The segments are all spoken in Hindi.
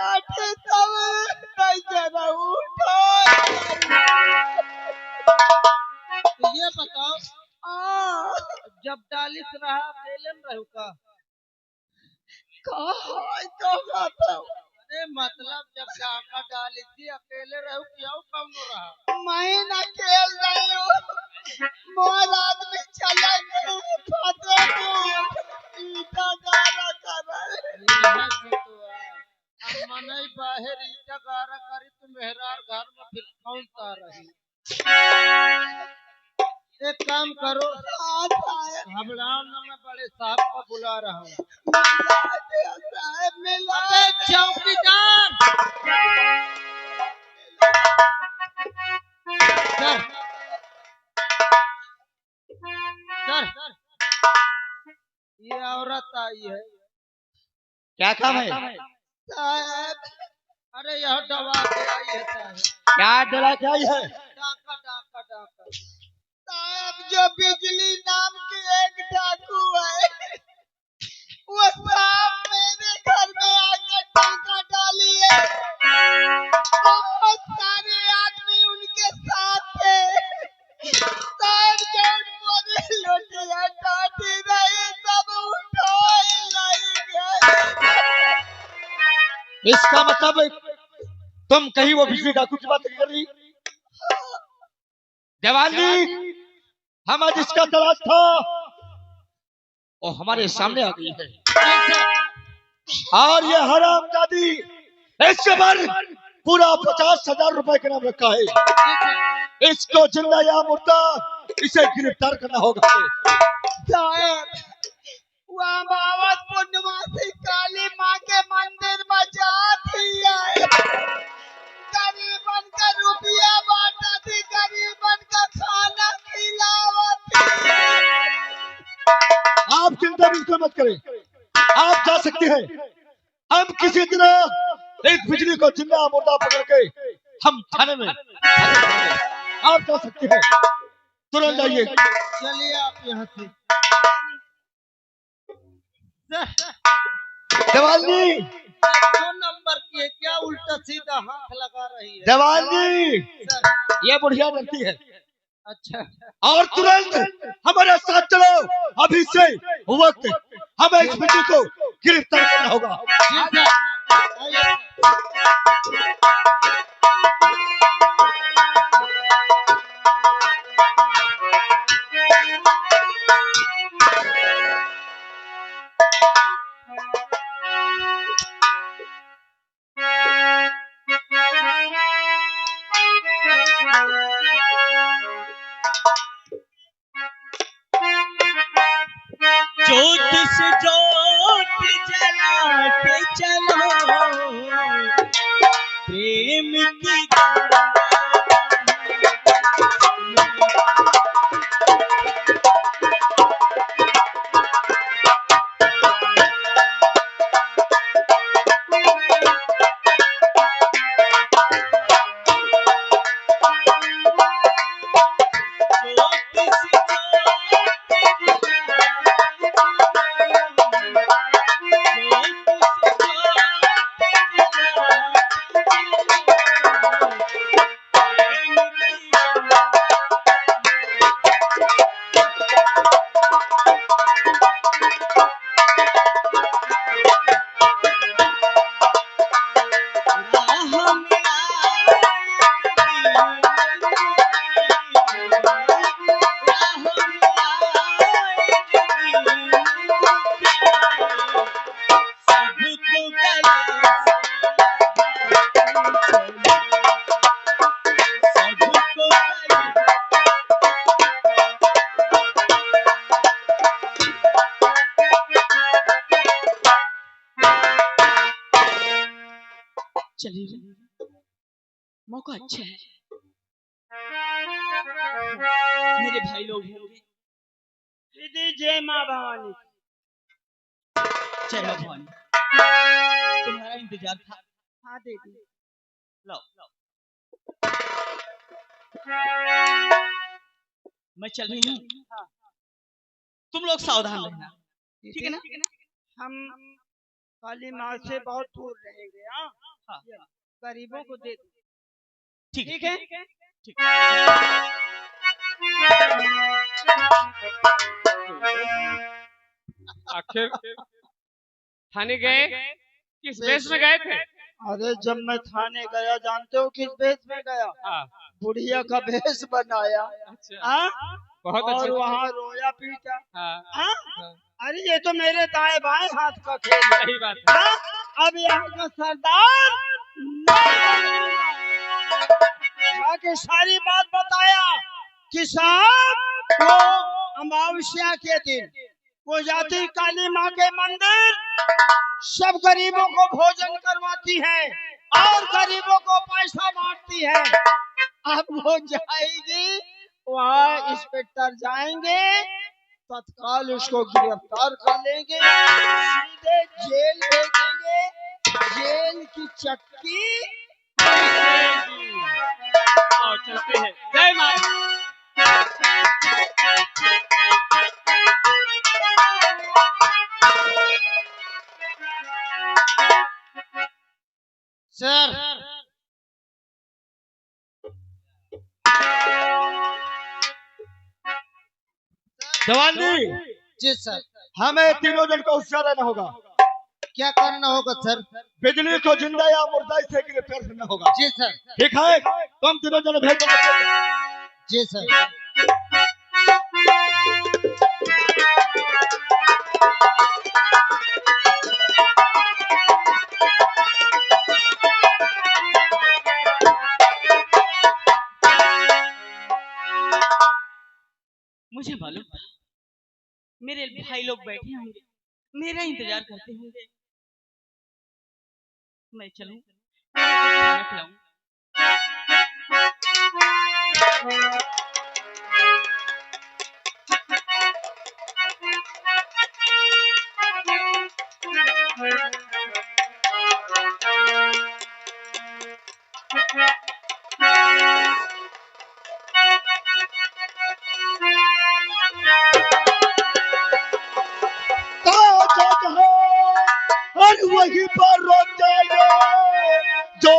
काटे तब नहीं जरा उठो। तो ये बताओ जब डालिस रहा अकेले में रहू का? कहा अरे मतलब जब डाका डाली थी अकेले रहू क्यों कौन रहा? मैं न खेल रही हूँ, मोर आदमी चला फटे ईटा गारा कर मनई बाहर ईटा गारा करी तो मेहरार घर में फिर कौन सा रही? एक काम करो, घबराओ ना, मैं बड़े साहब को बुला रहा हूँ। अबे चौकीदार, सर सर ये औरत आई है। क्या काम है? अरे यह दवा के आई है साहब। क्या डरा क्या है? डाका डाका डाका साहब जो बिजली नाम की एक डाकू है, वो साहब मेरे घर में आकर डाका डाली है। बहुत सारे आदमी उनके साथ थे। साहब जौन मोरे लोटिया टाटी रही सब उठो नहीं गए। इसका मतलब तुम कहीं वो बिजली डाकू की बात कर रही? देवाली, हम आज इसका तलाश था और हमारे सामने आ गई है। और ये हरामजादी इसके पर पूरा 50,000 रुपए के नाम रखा है। इसको जिंदा या मुर्दा इसे गिरफ्तार करना होगा। साहब वहाँ बाबा पूर्णमासी काली माँ के मंदिर में जाती है। गरीबन का रुपया बांटा थी, गरीबन का खाना खिलावती है। आप चिंता बिल्कुल मत करें, आप जा सकते हैं। हम किसी तरह एक बिजली को जिंदा मुर्दा पकड़ के हम थाने में आप जा सकते हैं। तुरंत जाइए। चलिए आप यहाँ से। देवाली, दो नंबर की है क्या? उल्टा सीधा हाथ लगा रही है। देवाली, सर, ये बुढ़िया डरती है। अच्छा और तुरंत हमारे साथ चलो। अभी से वक्त हमें इस बिजली को गिरफ्तार करना होगा। जी सर, आइए। ज्योत से ज्योत जलाते चलो, प्रेम की चलिए मौका अच्छा है। मेरे भाई लोग दीदी जय माँ भवानी। जय माँ भवानी, तुम्हारा इंतजार था। हाँ दीदी, लो मैं चल रही हूँ। तुम लोग सावधान रहना, ठीक है ना? हम काली माँ से बहुत दूर रहेंगे। हाँ हाँ। ये गरीबों को दे दो। ठीक ठीक है। ठीक। आखिर थाने गए, किस वेश में गए थे? अरे जब मैं थाने गया, जानते हो किस भेष में गया? हाँ, बुढ़िया का भेष बनाया। अच्छा, हाँ? बहुत और अच्छी। वहाँ रोया पीटा। हाँ, हाँ? हाँ, अरे ये तो मेरे दाएं बाएं हाथ का खेल है। सही बात है। हाँ? अब यहाँ का सरदार जाके सारी बात बताया कि साहब वो अमावस्या के दिन वो जाती काली माँ के मंदिर, सब गरीबों को भोजन करवाती है और गरीबों को पैसा बांटती है। अब वो जाएगी, वहाँ इंस्पेक्टर जाएंगे, तत्काल उसको गिरफ्तार कर लेंगे, सीधे जेल भेजेंगे। जेल की चक्की। आओ चलते हैं। जय माँ। सर जवान जी, जी सर, हमें तीनों जन को होशियार रहना होगा। क्या करना होगा सर? बिजली को जिंदा या मुर्दा से गिरफ्तार करना होगा। जी सर। ठीक है, तुम तीनों जन भेज दो। जी सर। मुझे मालूम था मेरे भाई लोग बैठे होंगे, मेरा इंतजार करते होंगे। मैं चलूं, खाना खिलाऊं। और वहीं पर रोक जाएंगे जो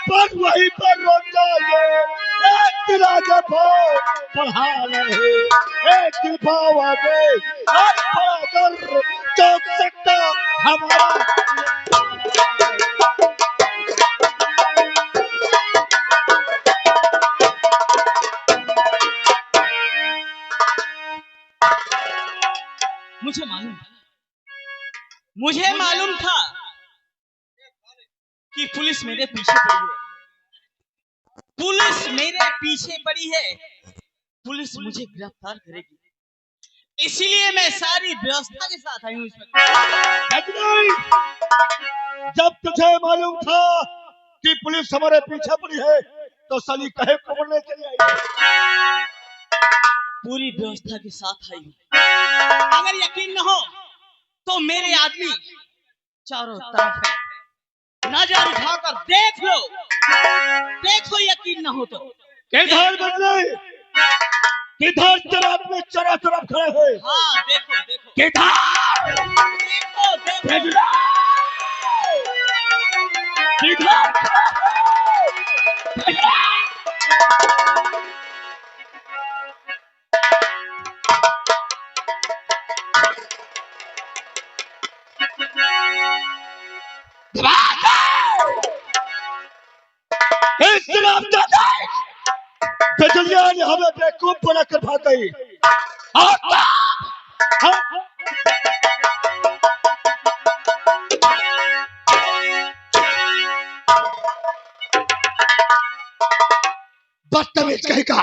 पर वहीं पर रोक जाएंगे। एक दिल आगे भाव बढ़ा रहे, एक दिल भाव आगे आज बढ़ाकर चौक सकता हमारा। मुझे मालूम था कि पुलिस मेरे पीछे पड़ी है। पुलिस मेरे पीछे पड़ी है। पुलिस मुझे गिरफ्तार करेगी, इसीलिए मैं सारी व्यवस्था के साथ आई हूँ। जब तुझे मालूम था कि पुलिस हमारे पीछे पड़ी है तो साली कहे पकड़ने के लिए आई? पूरी व्यवस्था के साथ आई हूँ। अगर यकीन न हो तो मेरे आदमी चारों तरफ है, नजर उठाकर देख लो। देखो, यकीन न हो तो। किधर बदले, किधर तरफ में चारों तरफ खड़े हैं? हाँ, देखो देखो। किधर? देखो देखो। किधर? इस तरफ तो देख, बिजलियां ने हमें बेवकूफ बनाकर भाग गई। बदतमीज कहेगा।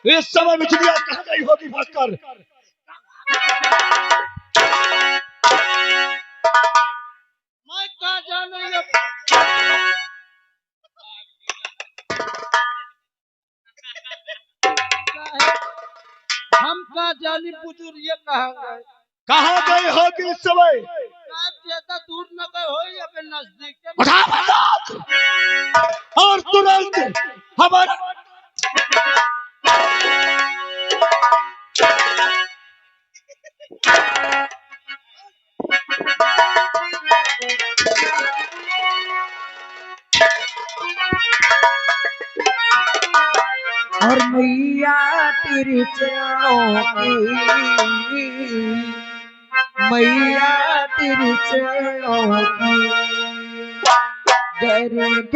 इस समय बिजलियां कहाँ गई होगी भास्कर? मैं कहाँ जानूंगा? हम कहाँ जानी बुजुर्ग, ये कहाँ गए? कहाँ गई होगी इस समय? साहब ज्यादा ज्यादा दूर न गए हो या फिर नजदीक के उठा बंदूक और तुरंत हमारा और मैया तेरे चरणों की, मैया तेरे चरणों की दर्द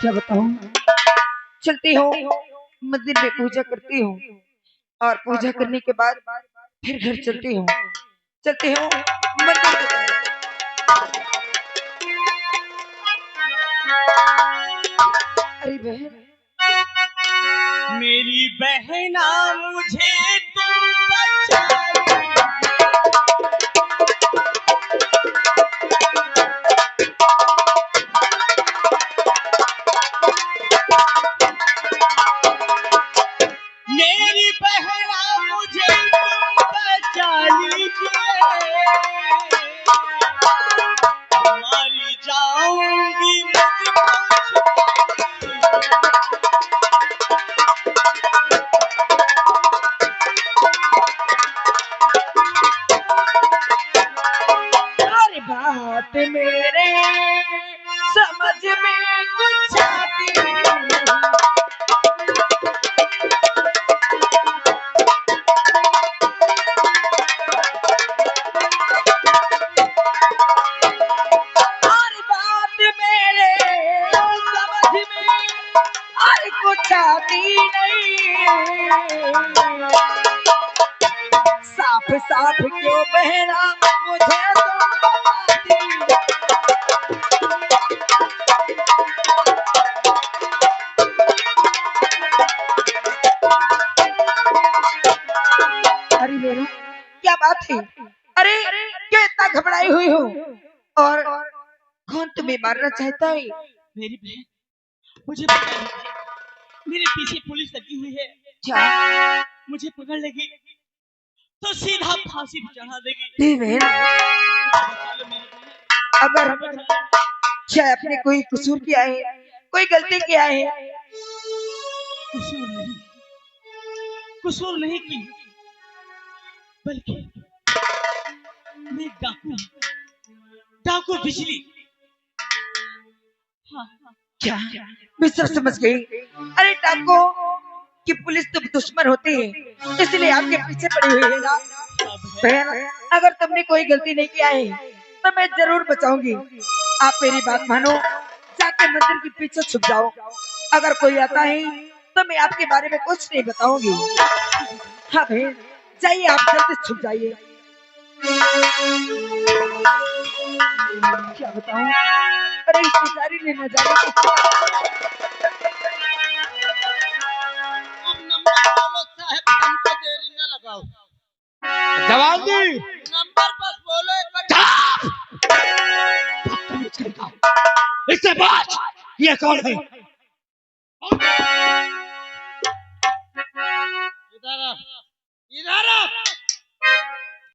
क्या बताऊं। चलती हूँ मंदिर में पूजा करती हूँ और पूजा करने के बाद फिर घर चलती हूँ। चलती हूँ मंदिर की तरफ। अरे बहन, मेरी बहना मुझे तुम बचा मेरी बहना मुझे तुम बचा लीजिए, मारी जाऊंगी मुझको अरे बात मेरे समझ में कुछ आती नहीं। कुछ आती नहीं। साफ साफ क्यों बहना मुझे तुम बताती। अरे बेटा क्या बात है। अरे क्यों इतना घबराई हुई हो और कौन तुम्हें मारना चाहता है। मेरी बहन मुझे पता है, मेरे पीछे पुलिस लगी हुई है। क्या मुझे पकड़ लेगी तो सीधा फांसी पे चढ़ा देगी। बहन अगर क्या आपने कोई कसूर किया है, कोई गलती किया है। कसूर नहीं की, बल्कि मैं डाकू बिजली। हाँ, क्या मैं सब समझ गई। अरे डाको कि पुलिस तो दुश्मन होती है, इसलिए आपके पीछे पड़ी हुई है ना। बहन अगर तुमने कोई गलती नहीं किया है तो मैं जरूर बचाऊंगी। आप मेरी बात मानो, जाके मंदिर के पीछे छुप जाओ। अगर कोई आता है तो मैं आपके बारे में कुछ नहीं बताऊंगी। हाँ बहन जाइए, आप जल्दी छुप जाइए। क्या बताऊं, अरे इस बेचारी ने न जाने देरी न लगाओ। जवान जी नंबर बस बोलो। इससे बात ये कौन है? इधर आ, इधर आ।